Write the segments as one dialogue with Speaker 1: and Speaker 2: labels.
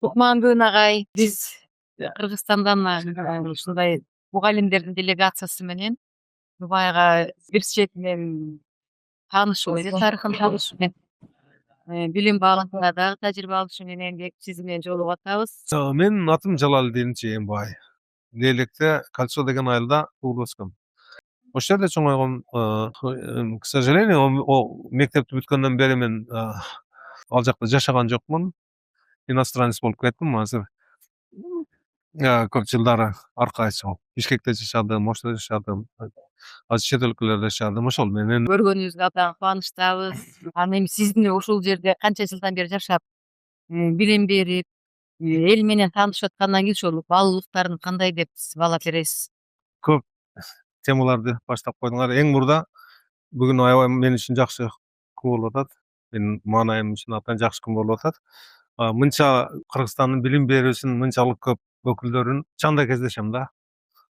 Speaker 1: Кутмандуу агай, биз Кыргызстандан ушундай мугалимдердин делегациясы менен Дубайга бир четинен таанышуу менен, тарыхын таанышуу менен, билим багытында дагы тажрыйба алышы менен сиз менен жолугуп атабыз.
Speaker 2: Менин атым Жалалдин Жээнбай. Лээлекте Кольцо деген айылда туулуп өскөм. Ошол жерде чоңойгом. К сожалению, мектепти бүткөндөн бери мен ал жакта жашаган жокмун. Иностранец болуп кеттим азыр. Көп жылдары аркайчы Бишкекте жашадым, Ошто жашадым. Азыр чет өлкөлөрдө жашадым. Ошол менен
Speaker 1: Көргөнүбүзгө абдан кубанычтабыз. Анан эми сиздин ушул жерде канча жылдан бери жашап, билим берип, эл менен таанышып аткандан кийин ошол баалуулуктарын кандай деп сиз баалап бересиз?
Speaker 2: көп темаларды баштап койдуңар. Эң мурда бүгүн аябай мен үчүн жакшы күн болуп атат. Менин маанайым үчүн абдан жакшы күн болуп атат. Мынча Кыргызстандын билим берүүсүнүн мынчалык көп өкүлдөрүн чанда кездешем да.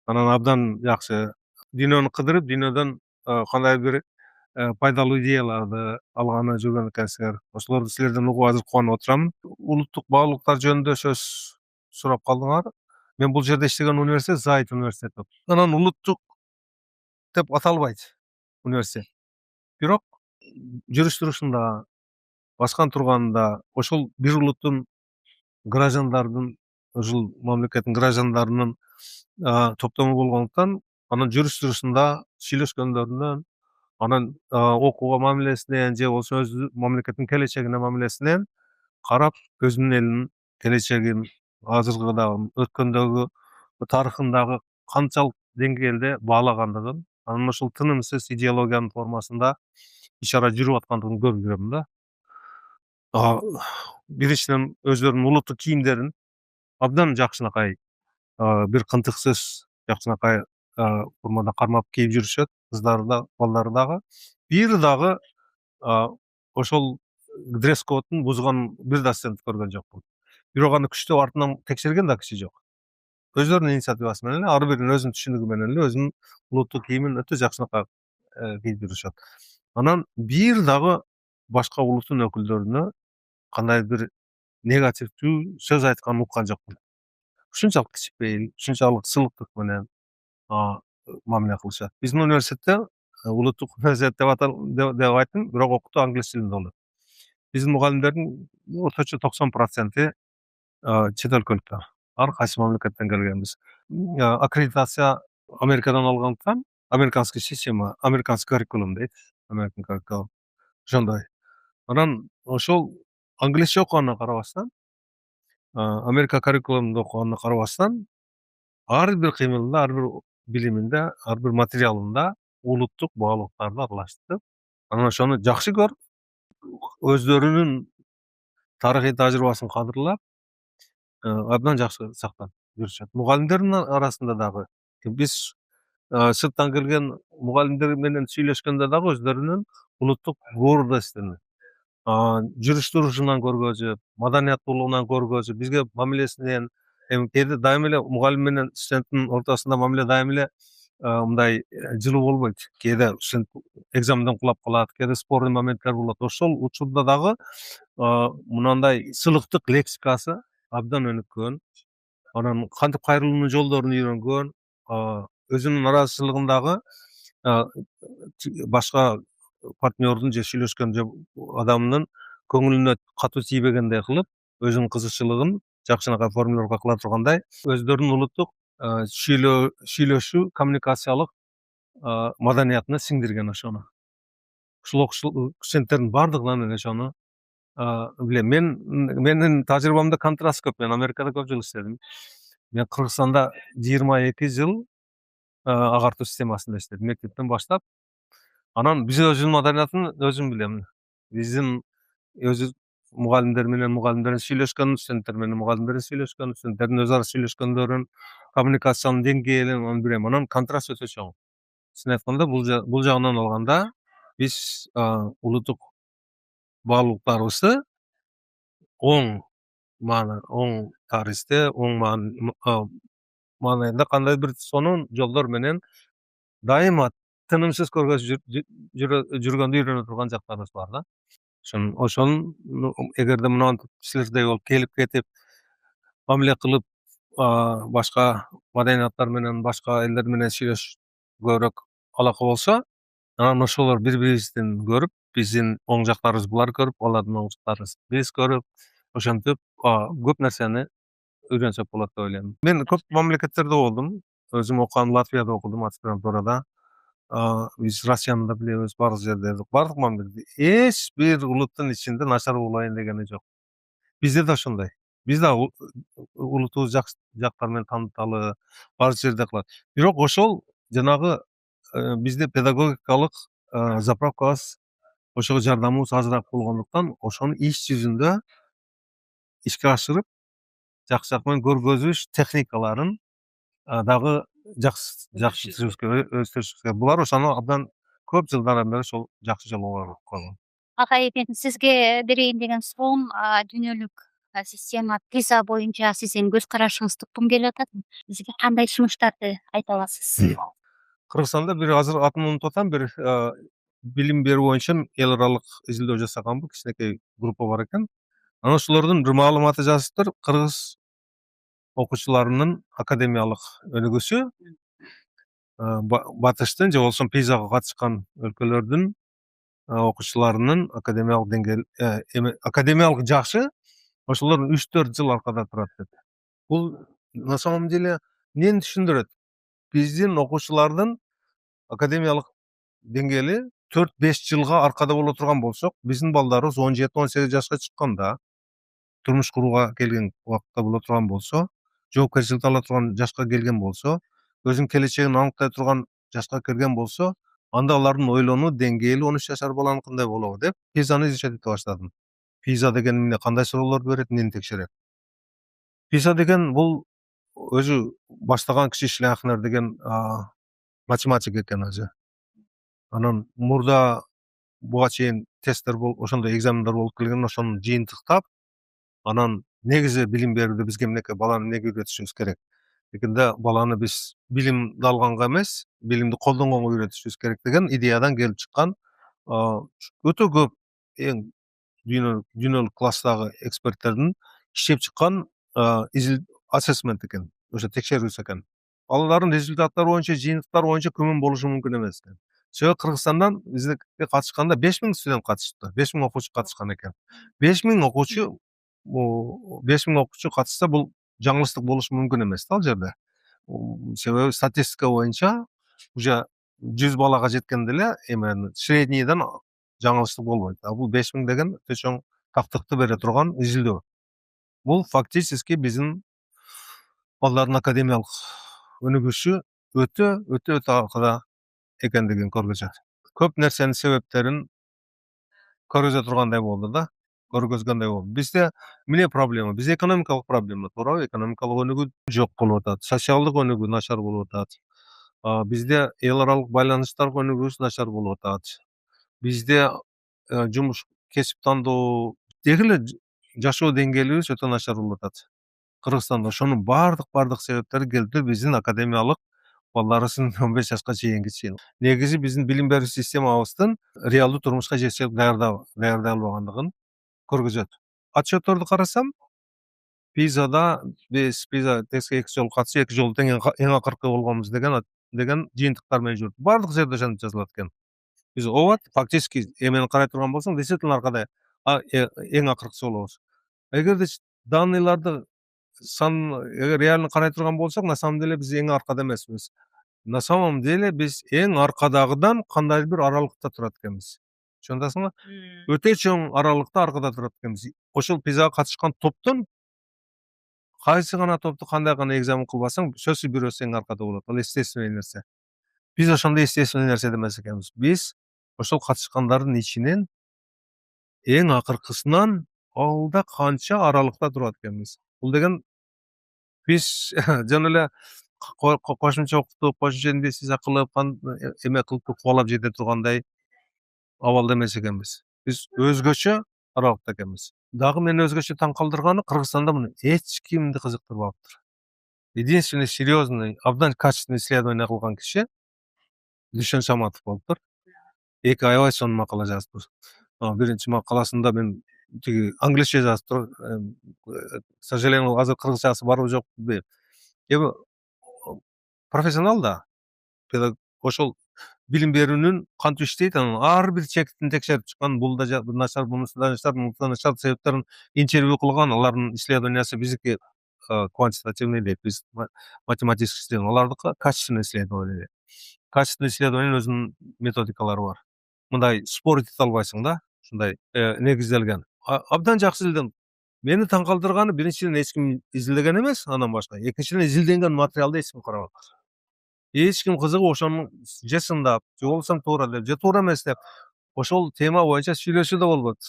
Speaker 2: Анан абдан жакшы дүйнөнү кыдырып, дүйнөдөн кандай бир пайдалуу идеяларды алганы жүргөн экенсиңер. Ошолорду силерден угуп азыр кубанып отурам. Улуттук баалуулуктар жөнүндө сөз сурап калдыңар. Мен бул жерде иштеген университет Зайыт университети. Анан улуттук деп аталбайт университет. Бирок жүрүш турушунда, баскан турганында ошол бир улуттун граждандардын, ушул мамлекеттин граждандарынын топтому болгондуктан, анан жүрүш турушунда, сүйлөшкөндөрүнөн, анан окууга мамилесинен же болбосо өз мамлекеттин келечегине мамилесинен карап, өзүнүн элинин келечегин, азыркы дагы өткөндөгү тарыхындагы канчалык деңгээлде баалагандыгын, анан ошол тынымсыз идеологиянын формасында иш-ара жүрүп аткандыгын көрүп жүрөм да. Биринчиден өздөрүнүн улуттук кийимдерин абдан жакшынакай, бир кынтыксыз жакшынакай формада кармап кийип жүрүшөт. Кыздары да, балдары дагы. Бир дагы ошол дресс-кодун бузган бир да студент көргөн жокмун. Бирок аны күчтөп артынан текшерген да киши жок. Өздөрүнүн инициативасы менен эле, ар биринин өзүнүн түшүнүгү менен эле өзүнүн улуттук кийимин өтө жакшынакай кийип жүрүшөт. Анан бир дагы башка улуттун өкүлдөрүнө кандай бир негативдүү сөз айтканын уккан жокмун. Ушунчалык кичипейил, ушунчалык сылыктык менен мамиле кылышат. Биздин университетте улуттук университет деп айттым, бирок окутуу англис тилинде болот. Биздин мугалимдердин орточо 90% чет өлкөлүктөр. Ар кайсы мамлекеттен келгенбиз. Аккредитация Америкадан алгандыктан, американский система, американский curriculum дейт. American curriculum. Ошондой. Анан ошол англисче окуганына карабастан, Америка curriculum'да окуганына карабастан, ар бир кыймылында, ар бир билиминде, ар бир материалында улуттук баалуулуктарды аралаштырып, анан ошону жакшы көрүп, өздөрүнүн тарыхый тажрыйбасын кадырлап, абдан жакшы сактап жүрүшөт. Мугалимдердин арасында дагы биз сырттан келген мугалимдер менен сүйлөшкөндө дагы өздөрүнүн улуттук гордостун, жүрүш турушунан көргөзүп, маданияттуулугунан көргөзүп, бизге мамилесинен, эми кээде дайым эле мугалим менен студенттин ортосунда мамиле дайым эле мындай жылуу болбойт. Кээде студент экзаменден кулап калат, кээде спорный моменттер болот. Ошол учурда дагы мынандай сылыктык лексикасы абдан өнүккөн. Анан кантип кайрылуунун жолдорун үйрөнгөн, өзүнүн нараазычылыгын башка партнердун же сүйлөшкөн же адамдын көңүлүнө катуу тийбегендей кылып, өзүнүн кызыкчылыгын жакшынакай формулировка кыла тургандай, өздөрүнүн улуттук сүйлөшүү, коммуникациялык маданиятына сиңдирген ошону. Ушул студенттердин бардыгынан эле ошону билем. Менин тажрыйбамда контраст көп. Мен Америкада көп жыл иштедим. Мен Кыргызстанда 22 жыл агартуу системасында иштедим, мектептен баштап. Анан биз өзүнүн маданиятын өзүм билем. Биздин өзү мугалимдер менен мугалимдердин сүйлөшкөн, студенттер менен мугалимдердин сүйлөшкөн, студенттердин өз ара сүйлөшкөндөрүн, коммуникациянын деңгээлин аны билем. Анан контраст өтө чоң. Чын айтканда, бул жагынан алганда биз улуттук баалуулуктарыбызды оң таризде, оң маанайында кандай бир сонун жолдор менен дайыма тынымсыз көргөзүп жүргөндү үйрөнө турган жактарыбыз бар да. Ошонун эгерде мынантип силердей болуп келип кетип мамиле кылып, башка маданияттар менен, башка элдер менен сүйлөшүп көбүрөөк алака болсо, анан ошолор бири-бирибизден көрүп, биздин оң жактарыбызды булар көрүп, алардын оң жактарын биз көрүп, ошентип көп нерсени үйрөнсөк болот деп ойлойм. Мен көп мамлекеттерде болдум. Өзүм окуган Латвияда окудум, аспирантурада. Биз Россияны да билебиз, баардык жерде, баардык мамлекетте эч бир улуттун ичинде начар болбойн дегени жок. Бизде да ошондой. Биз да улутубуз жактар менен тааныталы, баардык жерде кылат. Бирок ошол жанагы бизде педагогикалык заправкабыз, ошого жардамыбыз азыраак болгондуктан, ошону иш жүзүндө ишке ашырып, жакшы менен көргөзүш техникаларын дагы жакшы өстүрүшүбүз. Булар ошону абдан көп жылдардан бери ошол жакшы жолго барып калган.
Speaker 3: Агай, мен сизге берейин деген суроом, дүйнөлүк система PISA боюнча сиздин көз карашыңызды уккум келип атат. Бизге кандай сунуштарды айта аласыз?
Speaker 2: Кыргызстанда бир азыр атын унутуп атам, бир билим берүү боюнча эл аралык изилдөө жасаганбы, кичинекей группа бар экен. Анан ошолордун бир маалыматы жазыптыр, кыргыз окуучуларынын академиялык өнүгүүсү батыштын же болбосо PISAга катышкан өлкөлөрдүн окуучуларынын академиялык деңгээл академиялык жашы ошолордон 3-4 жыл аркада турат деп. Бул на самом деле эмнени түшүндүрөт? Биздин окуучулардын академиялык деңгээли 4-5 жылга аркада боло турган болсок, биздин балдарыбыз 17-18 жашка чыкканда, турмуш курууга келген убакытта боло турган болсо, жоопкерчилик ала турган жашка келген болсо, өзүнүн келечегин аныктай турган жашка келген болсо, анда алардын ойлонуу деңгээли 13 жашар баланыкындай болобу деп PISAны изучать эте баштадым. PISA деген эмне, кандай суроолорду берет, эмнени текшерет? PISA деген бул өзү баштаган киши Шляхнер деген математик экен өзү. Анан мурда буга чейин тесттер ошондой экзамендар болуп келген, ошону жыйынтыктап, анан негизи билим берүүдө бизге эмнеке, баланы эмнеге үйрөтүшүбүз керек дегенде, баланы биз билимди алганга эмес, билимди колдонгонго үйрөтүшүбүз керек деген идеядан келип чыккан өтө көп эң дүйнөлүк класстагы эксперттердин иштеп чыккан ассессмент экен, ошо текшерүүсү экен. Алардын результаттары боюнча, жыйынтыктары боюнча күмөн болушу мүмкүн эмес экен. Себеби Кыргызстандан бизге катышканда 5000 студент катышты, 5000 окуучу катышкан экен. 5000 окуучу катышса, бул жаңылыштык болушу мүмкүн эмес да ал жерде. Себеби статистика боюнча уже 100 балага жеткенде эле среднийден жаңылыштык болбойт. Бул 5000 деген өтө чоң тактыкты бере турган изилдөө. Бул фактически биздин балдардын академиялык өнүгүшү өтө аркада экендигин көргөзөт. Көп нерсенин себептерин көргөзө тургандай болду да, көргөзгөндөй болду. Бизде эмне проблема? Бизде экономикалык проблема, туурабы? Экономикалык өнүгүү жок болуп атат, социалдык өнүгүү начар болуп атат. Бизде эл аралык байланыштар өнүгүүсү начар болуп атат. Бизде жумуш, кесип тандоо, деги эле жашоо деңгээлибиз өтө начар болуп атат. Кыргызстанда ошонун баардык себептери келип биздин академиялык балдарыбыздын 15 жашка чейинки. Негизи биздин билим берүү системабыздын реалдуу турмушка жетишип даярдай албагандыгын көргөзөт. Отчетторду карасам, PISAда биз тестке 2 жолу катышып, 2 жолу тең эң акыркы болгонбуз деген жыйынтыктар менен жүрүп. Баардык жерде ошентип жазылат экен. Биз ооба, фактически эмени карай турган болсоң, действительно аркада эң акыркысы болобуз. Эгерде данныйларды эгер реально карай турган болсок, на самом деле биз эң аркада эмеспиз. На самом деле биз эң аркадагыдан кандайдыр бир аралыкта турат экенбиз. Түшүнөсүңбү? Өтө чоң аралыкта аркада турат экенбиз. Ошол PISAга катышкан топтон кайсы гана топту кандай гана экзамен кылбасаң, сөзсүз бирөөсү эң аркада болот. Ал естественный нерсе. Биз ошондой естественный нерсе эмес экенбиз. Биз ошол катышкандардын ичинен эң акыркысынан алда канча аралыкта турат экенбиз. Бул деген биз жөн эле кошумча окутуп, кошумча инвестиция кылып, эме кылып кубалап жете тургандай абалда эмес экенбиз. Биз өзгөчө аралыкта экенбиз. Дагы мени өзгөчө таң калтырганы, Кыргызстанда муну эч кимди кызыктырбаптыр. Единственный серьезный, абдан качественный исследование кылган киши Дүйшөн Саматов болуптур. 2 аябай сонун макала жазыптыр. Биринчи макаласында мен tigi anglисче жазып тур. К сожалению, азыр кыргызчасы барбы жок билбейм. Эми профессионал да ошол билим берүүнүн кантип иштейт, анын ар бир чектин текшерип чыккан, бул да начар, бунусу да начар, мунусу да начар себептерин интервью кылган, алардын исследованиясы биздики квантитативный дейт, биз математический исследование, алардыкы качественный исследование дейт. Качественный исследованиянын өзүнүн методикалары бар. Мындай спорить эте албайсың да, ушундай негизделген. Абдан жакшы изилден. Мени таң калтырганы, биринчиден эч ким изилдеген эмес, андан башка. Экинчиден изилденген материалды эч ким карабак. Эч ким кызыгып ошону же сындап, же болбосо туура деп, же туура эмес деп, ошол тема боюнча сүйлөшүү да болбойт.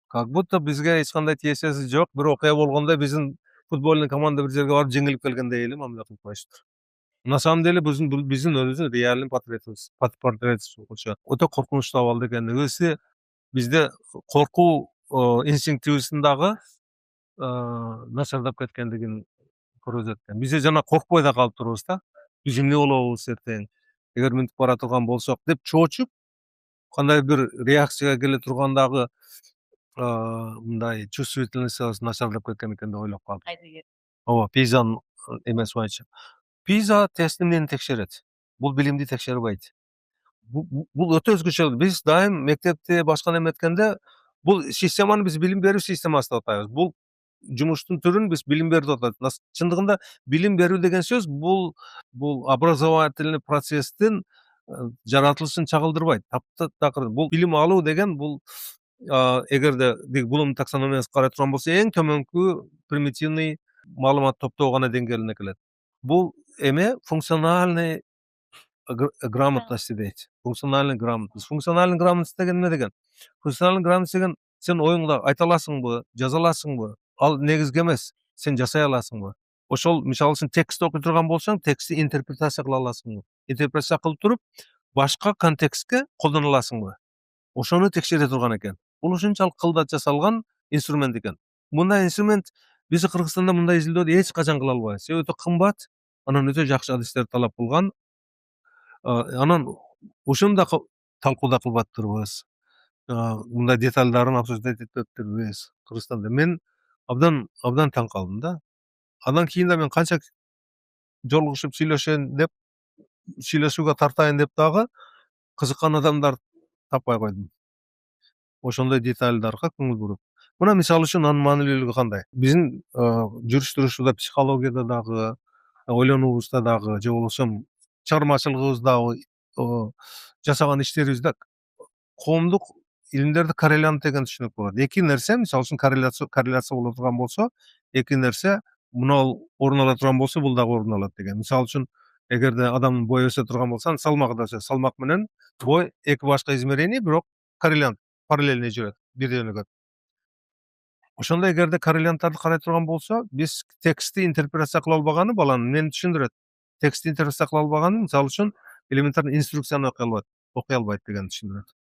Speaker 2: Как будто бизге эч кандай тиешеси жок, бир окуя болгондо биздин футбольный команда бир жерге барып жеңилип келгендей эле мамиле кылып коюшуптур. На самом деле биздин өзүбүздүн реальный портретибиз, өтө коркунучтуу абалда экендигибизди, бизде коркуу инстинктибиздин дагы начарлап кеткендигин көрсөтөт экен. Бизде жана коркпой да калып турубуз да. Биз эмне болобуз эртең? Эгер мынтип бара турган болсок деп чоочуп, кандай бир реакцияга келе тургандагы мындай чувствительностьыбыз начарлап кеткен экен деп ойлоп калдым. Ооба, пизанын эмеси боюнча. Пиза тести эмнени текшерет? Бул билимди текшербейт. Бул өтө өзгөчө. Биз дайым мектепте башка неме эткенде бул системаны биз билим берүү системасы деп атайбыз. Бул жумуштун түрүн биз билим берүү деп атайбыз. Чындыгында билим берүү деген сөз бул образовательный процесстин жаратылышын чагылдырбайт. Таптакыр бул билим алуу деген бул эгерде Блум таксономиясын карай турган болсо эң төмөнкү примитивный маалымат топтоо гана деңгээлине келет. Бул эме функциональный грамотность дейт. Функциональный грамотность. Функциональный грамотность деген эмне деген? Функциональный грамотность деген сен оюңда айта аласыңбы, жаза аласыңбы? Ал негизги эмес. Сен жасай аласыңбы? Ошол мисалы үчүн текст окуй турган болсоң, текстти интерпретация кыла аласыңбы? Интерпретация кылып туруп, башка контекстке колдоно аласыңбы? Ошону текшере турган экен. Бул ушунчалык кылдат жасалган инструмент экен. Мындай инструмент биз Кыргызстанда мындай изилдөөдү эч качан кыла албайбыз. Себеби өтө кымбат, анан өтө жакшы адистерди талап кылган. Анан ошону да талкуу кылбай турбуз. Мындай детальдарын обсуждать этип турбуз Кыргызстанда. Мен абдан таң калдым да. Андан кийин да мен канча жолугушуп сүйлөшөйүн деп, сүйлөшүүгө тартайын деп дагы кызыккан адамдар таппай койдум. Ошондой детальдарга көңүл буруп. Мына мисалы үчүн анын маанилүүлүгү кандай? Биздин жүрүш турушубузда, психологияда дагы, ойлонуубузда дагы, же болбосо чыгармачылыгыбызда жасаган иштерибизде коомдук илимдерде коррелянт деген түшүнүк бар. Эки нерсе, мисалы үчүн корреляция боло турган болсо, эки нерсе мына орун ала турган болсо, бул дагы орун алат деген. Мисалы үчүн, эгерде адамдын бою өсө турган болсо, салмагы да өсөт. Салмак менен бой эки башка измерение, бирок коррелянт, параллельный жүрөт, бирден. Ошондо эгерде коррелянттарды карай турган болсо, биз текстти интерпретация кыла албаганы баланы эмнени түшүндүрөт? Текстти интерпретация кыла албаганы, мисалы үчүн, элементарный инструкцияны окуй албайт дегенди түшүндүрөт.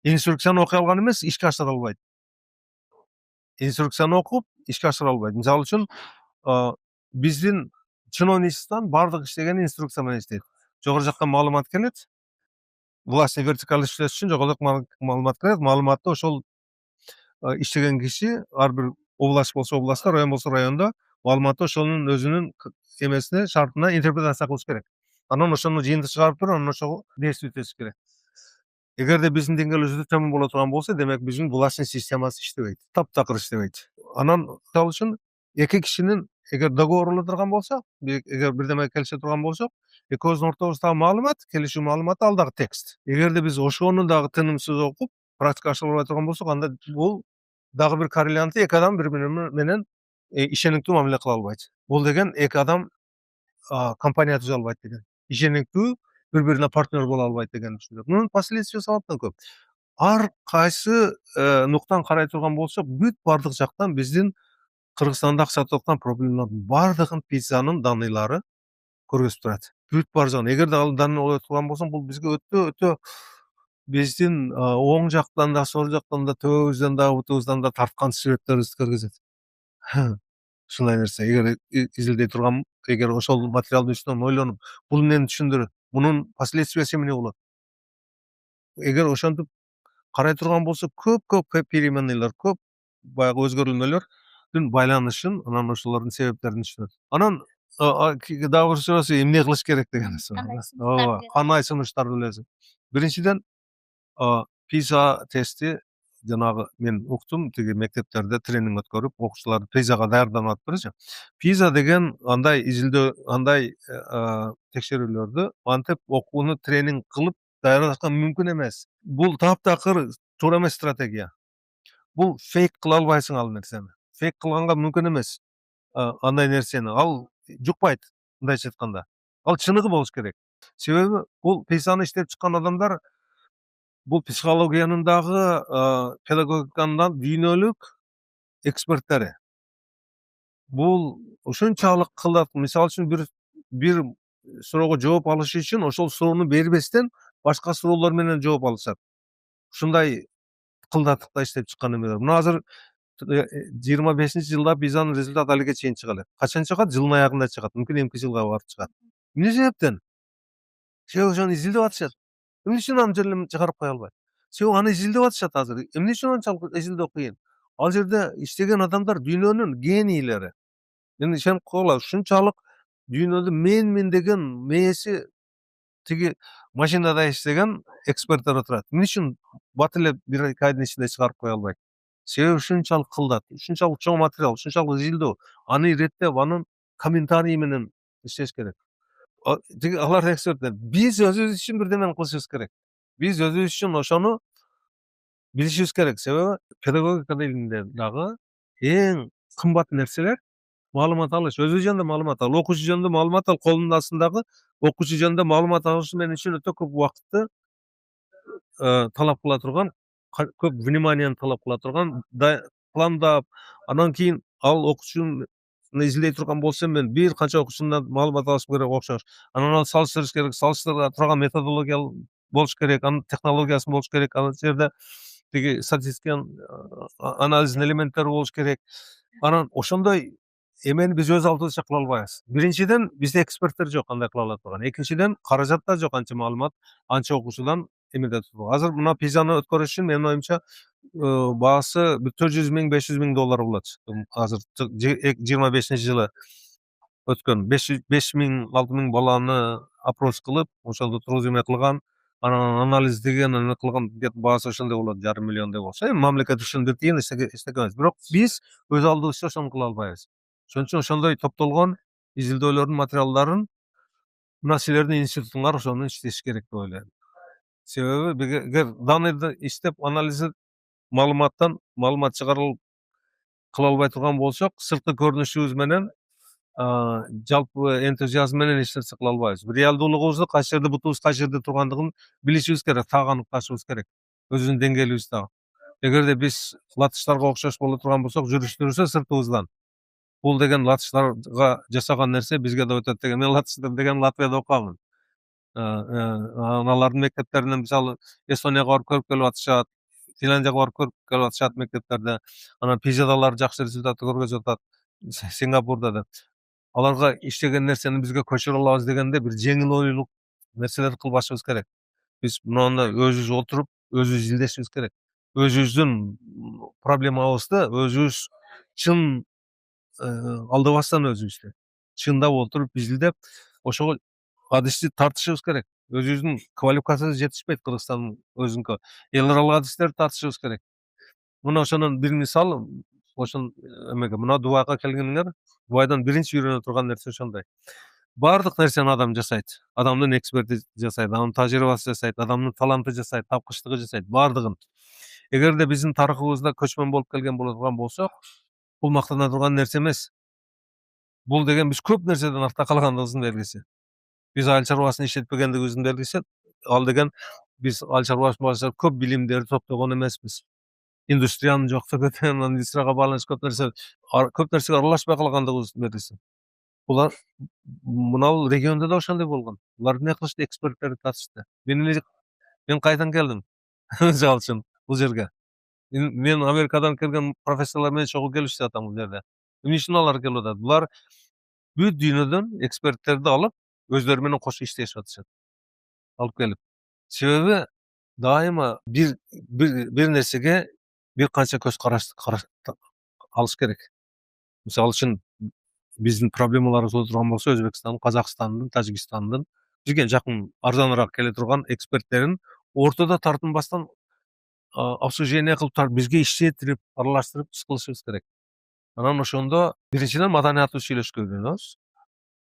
Speaker 2: Инструкцияны окуй алган эмес, ишке ашыра албайт. Инструкцияны окуп, ишке ашыра албайт. Мисалы үчүн, биздин чиновничестводон бардык иштеген инструкция менен иштейт. Жогору жактан маалымат келет. Властный вертикаль иштеш үчүн жогору жактан маалымат келет. Маалыматты ошол иштеген киши, ар бир область болсо областта, район болсо райондо маалыматты ошонун өзүнүн эмесине, шартына интерпретация кылыш керек. Анан ошону жыйынтык чыгарып туруп, анан ошого действие этиш керек. Эгерде биздин деңгээлибиз төмөн боло турган болсо, демек биздин властный системасы иштебейт. Таптакыр иштебейт. Анан мисалы үчүн эки кишинин эгер договор боло турган болсо, эгер бирдеме келише турган болсок, экөөбүздүн ортобуздагы маалымат, келишүү маалыматы ал дагы текст. Эгерде биз ошону дагы тынымсыз окуп, практика ашыра албай турган болсок, анда бул дагы бир коррелянты, эки адам бири-бири менен ишенимдүү мамиле кыла албайт. Бул деген эки адам компания түзө албайт деген. Ишенимдүү бири-бирине партнер боло албайт деген түшүнүк. Мунун последствиясы абдан көп. Ар кайсы нуктан карай турган болсок, бүт бардык жактан биздин Кыргызстанда акча токтан проблемалардын бардыгын пизанын данныйлары көрсөтүп турат. Бүт бар жагын. Эгерде ал данный ое турган болсоң, бул бизге өтө биздин оң жактан да, сол жактан да, төбөбүздөн да, бутубуздан да тарткан сүрөттөрүбүздү көргөзөт. Ушундай нерсе. Эгер изилдей турган, эгер ошол материалдын үстүнөн ойлонуп, бул эмнени түшүндүрөт? Мунун последствиясы эмне болот? Эгер ошентип карай турган болсок көп переменныйлар, көп баягы өзгөрүүлмөлөрдүн байланышын, анан ошолордун себептерин түшүнөт. Анан дагы бир суроосу эмне кылыш керек деген
Speaker 3: Кандай
Speaker 2: кандай сунуштар билесиң? Биринчиден, PISA тести жанагы мен уктум, тиги мектептерде тренинг өткөрүп, окуучуларды PISAга даярданып атпырчы. PISA деген андай изилдөө, андай текшерүүлөрдү антип окууну тренинг кылып даярдашка мүмкүн эмес. Бул таптакыр туура эмес стратегия. Бул фейк кыла албайсың ал нерсени. Фейк кылганга мүмкүн эмес. Андай нерсени ал жукпайт, мындайча айтканда. Ал чыныгы болуш керек. Себеби бул PISAны иштеп чыккан адамдар бул психологиянын дагы, педагогиканын да дүйнөлүк эксперттери. Бул ушунчалык кылат. Мисалы үчүн бир суроого жооп алыш үчүн ошол суроону бербестен башка суроолор менен жооп алышат. Ушундай кылдаттыкта иштеп чыккан эмелер. Мына азыр 25-жылда PISAнын результаты алиге чейин чыга элек. Качан чыгат? Жылдын аягында чыгат. Мүмкүн эмки жылга барып чыгат. Эмне себептен? Себеби ошону изилдеп атышат. Эмне үчүн аны жөн эле чыгарып кое албайт? Себеби аны изилдеп атышат азыр. Эмне үчүн анчалык изилдөө кыйын? Ал жерде иштеген адамдар дүйнөнүн генийлери. Мен ишенип койгула, ушунчалык дүйнөдө менминдеген мээси тиги машинада иштеген эксперттер отурат. Эмне үчүн бат эле 1-2 айдын ичинде чыгарып кое албайт? Себеби ушунчалык кылдат, ушунчалык чоң материал, ушунчалык изилдөө. Аны иреттеп, анын комментарий менен иштеш керек. Тиги алар эксперттер. Биз өзүбүз үчүн бирдемени кылышыбыз керек. Биз өзүбүз үчүн ошону билишибиз керек. Себеби педагогика илиминде дагы эң кымбат нерселер маалымат алыш. Өзү жөнүндө маалымат алуу, окуучу жөнүндө маалымат алуу, колунун астындагы окуучу жөнүндө маалымат алыш менен үчүн өтө көп убакытты талап кыла турган, көп вниманияны талап кыла турган, пландап, анан кийин ал окуучуну изилдей турган болсом, мен бир канча окуучумдан маалымат алышым керек окшош. Анан аны салыштырыш керек, салыштыра турган методология болуш керек, анын технологиясы болуш керек, ал жерде тиги статистиканын анализдин элементтери болуш керек. Анан ошондой эмени биз өз алдыбызча кыла албайбыз. Биринчиден, бизде эксперттер жок андай кыла ала турган. Экинчиден, каражат да жок анча маалымат, анча окуучудан эмелде турууга. Азыр мына PISAны өткөрүш үчүн менин оюмча баасы $400,000, $500,000 болот. Азыр 25-жылы өткөн 5,000-6,000 баланы опрос кылып, ошолду тургузуп эме кылган, анан анализдеген, эме кылган где-то баасы ошондой болот, $500,000 болсо, эми мамлекет үчүн бир тыйын эчтеке. Бирок биз өз алдыбызча ошону кыла албайбыз. Ошон үчүн ошондой топтолгон изилдөөлөрдүн материалдарын мына силердин институтуңар ошону иштеш керек деп ойлойм. Себеби эгер данныйды иштеп анализ маалыматтан маалымат чыгарып кыла албай турган болсок, сырткы көрүнүшүбүз менен жалпы энтузиазм менен эч нерсе кыла албайбыз. Реалдуулугубузду кайсы жерде бутубуз кайсы жерде тургандыгын билишибиз керек, так аныкташыбыз керек. Өзүбүздүн деңгээлибизди. Эгерде биз латыштарга окшош боло турган болсок, жүрүштүрүлсө сыртыбыздан, бул деген латыштарга жасаган нерсе бизге да өтөт деген. Мен латыштар деген Латвияда окугамын. Алардын мектептеринен мисалы Эстонияга барып көрүп келип атышат, Финляндияга барып көрүп келип атышат мектептерде. Анан PISAда алар жакшы результатты көргөзүп атат. Сингапурда да. Аларга иштеген нерсени бизге көчүрө алабыз дегенде бир жеңил ойлук нерселерди кылбашыбыз керек. Биз муну өзүбүз отуруп, өзүбүз изилдешибиз керек. Өзүбүздүн проблемабызды өзүбүз чын алдабастан өзүбүздү чындап отуруп изилдеп, ошого адисти тартышыбыз керек. Өзүбүздүн квалификациябыз жетишпейт Кыргызстандын өзүнкү. Эл аралык адистерди тартышыбыз керек. Мына ошонун бир мисалы, ошон эмеге, мына Дубайга келгениңер, Дубайдан биринчи үйрөнө турган нерсе ошондой. Бардык нерсени адам жасайт. Адамдын эксперти жасайт, анын тажрыйбасы жасайт, адамдын таланты жасайт, тапкычтыгы жасайт, бардыгын. Эгерде биздин тарыхыбызда көчмөн болуп келген боло турган болсок, бул мактана турган нерсе эмес. Бул деген биз көп нерседен артта калгандыгыбыздын белгиси. Биз айыл чарбасын иштетпегендигибиздин белгиси. Ал деген биз айыл чарбасы көп билимдерди топтогон эмеспиз. Индустрияны жоктоп кеткен, индустрияга байланыштуу көп нерсеге аралашпай калгандыгыбыздын белгиси. Булар мына региондо да ошондой болгон. Булар эмне кылышты? Эксперттерди тартышты. Мен кайдан келдим? Мисалы үчүн бул жерге. Мен Америкадан келген профессорлор менен чогуу келишип атам бул жерде. Эмне үчүн алар келип атат? Булар бүт дүйнөдөн эксперттерди алып, өздөрү менен кошо иштешип атышат. Алып келип. Себеби daima bir nersege bir kança köz karaş alış gerek. Misal üçün bizdin problemalarыбыз oturgan bolsa Özbekistan, Kazakstandın, Tajikistandın bizge jakyn arzanıraak kele turgan ekspertlerin ortada tartınbastan обсуждение кылып bizge işlettirip, aralaştırıp iş kılışыбыз gerek. Анан ошондо биринчиден маданиятыбыз сүйлөшкөнгө үйрөнөбүз.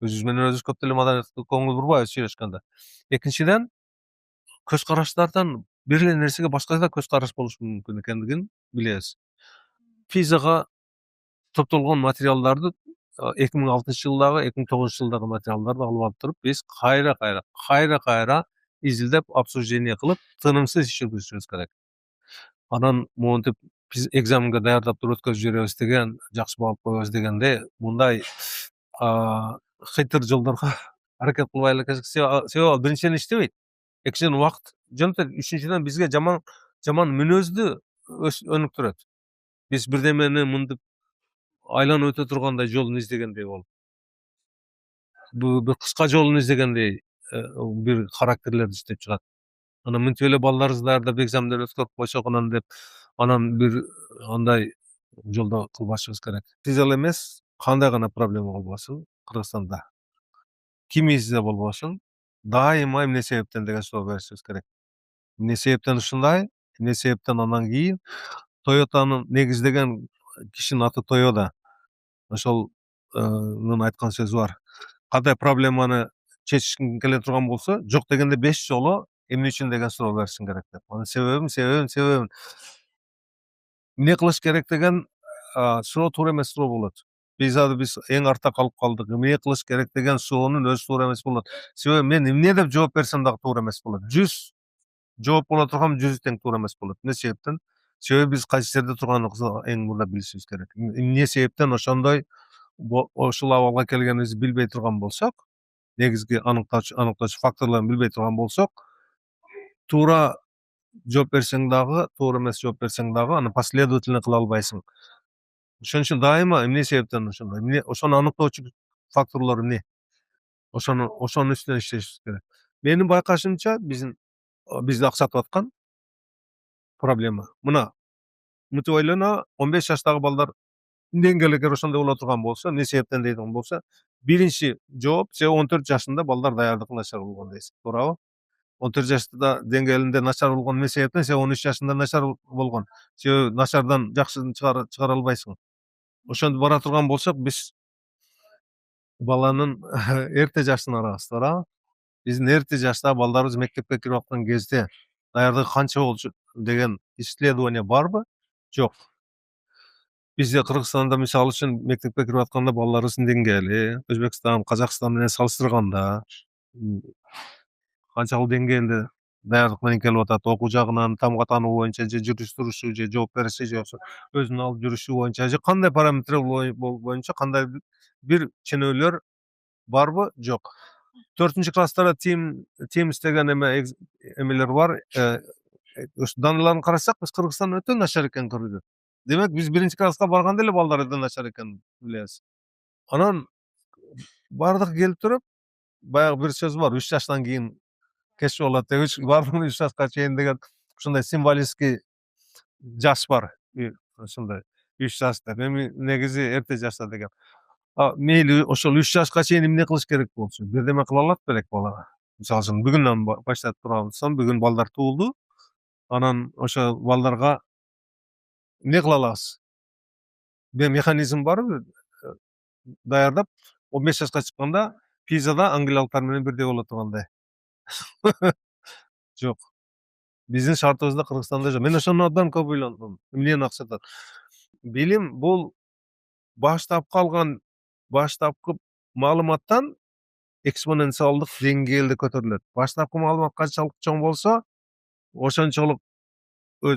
Speaker 2: Өзүбүз менен өзүбүз көп деле маданиятка көңүл бурбайбыз сүйлөшкөндө. Экинчиден көз караштардан бир эле нерсеге башка да көз караш болушу мүмкүн экендигин билебиз. Пизага топтолгон материалдарды 2006-жылдагы, 2009-жылдагы материалдарды алып алып туруп, биз кайра изилдеп, обсуждение кылып, тынымсыз иш жүргүзүшүбүз керек. Анан монтип биз экзаменге даярдап туруп өткөзүп жиберебиз деген, жакшы бал алып коебуз дегенде, мындай хитр жолдорго аракет кылбай элек себеби ал биринчиден иштебейт. Экинчиден убакыт жөнөтөт. Үчүнчүдөн бизге жаман мүнөздү өнүктүрөт. Биз бирдемени мынтип айланып өтө тургандай жолун издегендей болуп. Бул бир кыска жолун издегендей бир характерлерди иштеп чыгат. Анан мынтип эле балдарыбызды даярдап экзаменден өткөрүп койсок анан деп, анан бир андай жолдо кылбашыбыз керек. Тиз эле эмес, кандай гана проблема болбосун Кыргызстанда. Кимибизде болбосун, дайыма эмне себептен деген суроо беришибиз керек. Эмне себептен ушундай? Эмне себептен андан кийин Toyota'nын негиздеген кишинин аты Toyota. Ошол айткан сөзү бар. Кандай проблеманы чечишкин келе турган болсо, жок дегенде 5 жолу эмне үчүн деген суроо беришиң керек деп. Анын себебин эмне кылыш керек деген суроо туура эмес суроо болот. Биз эң артта калып калдык. Эмне кылыш керек деген суроонун өзү туура эмес болот. Себеби мен эмне деп жооп берсем дагы туура эмес болот. 100 жооп боло турган 100 тең туура эмес болот. Эмне себептен? Себеби биз кайсы жерде турганыбызды эң мурда билишибиз керек. Эмне себептен ошондой ушул абалга келгенибизди билбей турган болсок, негизги аныктоочу факторлорун билбей турган болсок, туура жооп берсең дагы, туура эмес жооп берсең дагы, аны последовательно кыла албайсың. Ошон үчүн дайыма эмне себептен ошондой, эмне ошону аныктоочу факторлор эмне? Ошонун үстүнөн иштешибиз керек. Менин байкашымча, бизди аксатып аткан проблема. Мына мынтип ойлоно, 15 жаштагы балдар эмнеге эгер ошондой боло турган болсо, эмне себептен дейдиган болсо, биринчи жооп, сен 14 жашында балдар даярдыгы начар болгон дейсиң, туурабы? 14 жашта деңгээлинде начар болгон эмне себептен? Сен 13 жашында начар болгон. Себеби начардан жакшыны чыгара албайсың. Ошентип бара турган болсок, биз баланын эрте жаштын арабыз, туурабы? Биздин эрте жаштагы балдарыбыз мектепке кирип аткан кезде даярдыгы канча болчу деген исследование барбы? Жок. Бизде Кыргызстанда мисалы үчүн мектепке кирип атканда балдарыбыздын деңгээли Өзбекстан, Казакстан менен салыштырганда канчалык деңгээлде даярдык менен келип атат, окуу жагынан, тамга тануу боюнча, же жүрүш турушу, же жооп бериши, же өзүн алып жүрүшү боюнча, же кандай параметрлер боюнча кандай бир ченөөлөр барбы? Жок. 4-класстарда Teams деген эмелер бар. Даныларын карасак, биз Кыргызстан өтө начар экенин көрдүк. Демек, биз 1-класска барганда эле балдар өтө начар экенин билебиз. Анан бардыгы келип туруп, баягы бир сөз бар, 3 жаштан кийин кеч болот деп, бардыгы 3 жашка чейин деген ушундай символический жаш бар. Ушундай 3 жаш деп. Эми негизи эрте жашта деген. Мейли ошол 3 жашка чейин эмне кылыш керек болчу? Бирдеме кыла алат белек балага. Мисалы үчүн бүгүнөн баштап турабыздан бүгүн балдар туулду. Анан ошо балдарга эмне кыла алабыз? Механизм барбы? Даярдап 15 жашка чыкканда Пизада англиялыктар менен бирдей боло тургандай. Жок. Биздин шартыбызда Кыргызстанда жок. Мен ошону абдан көп ойлондум. Эмнени аксатат? Билим бул баштапкы маалыматтан экспоненциалдык деңгээлде көтөрүлөт. Баштапкы маалымат канчалык чоң болсо, ошончолук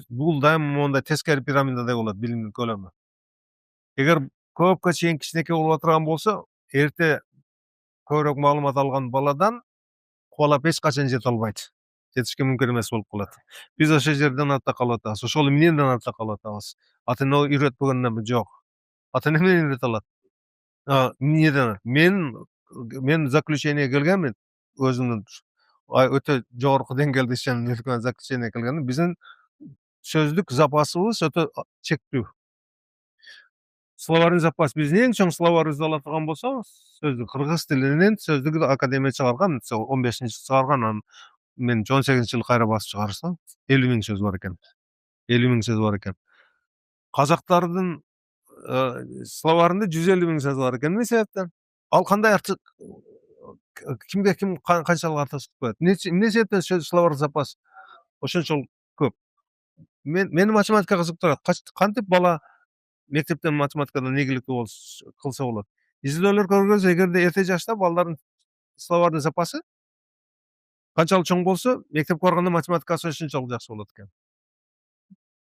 Speaker 2: бул дайыма мондай тескери пирамидадай болот билимдин көлөмү. Эгер көпкө чейин кичинекей боло турган болсо, эрте көбүрөөк маалымат алган баладан кубалап эч качан жете албайт. Жетишке мүмкүн эмес болуп калат. Биз ошол жерден артта калып атабыз. Ошол эмнеден артта калып атабыз? Ата эне үйрөтпөгөндөнбү? Жок. Ата эне эмнеден үйрөтө алат? Эмнеден? Мен заключениеге келгенмин өзүмдүн öte jogorky deňgelde işleyen Nurkan Zakiçen'e kelgende bizim sözlük zapasыбыз öte çektүү. Словарный запас биздин эң чоң словарыбызды алатыган болсок, сөздүк кыргыз тилинин сөздүгү академия чыгарган, 15-нчи чыгарган, анан мен 18-нчи жылы кайра басып чыгарсам 50 000 сөз бар экен. 50 000 сөз бар экен. Казактардын словарында 150 000 сөз бар экен. Эмне себептен? Ал кандай артык кимге ким канчалык артыкчылык коет? Эмне себептен сөз словар запас ошончолук көп? Мени математика кызыктырат. Кантип бала мектептен математикадан ийгиликтүү кылса болот? Изилдөөлөр көргөнбүз, эгерде эрте жашта балдардын словарный запасы канчалык чоң болсо, мектепке барганда математикасы ошончолук жакшы болот экен.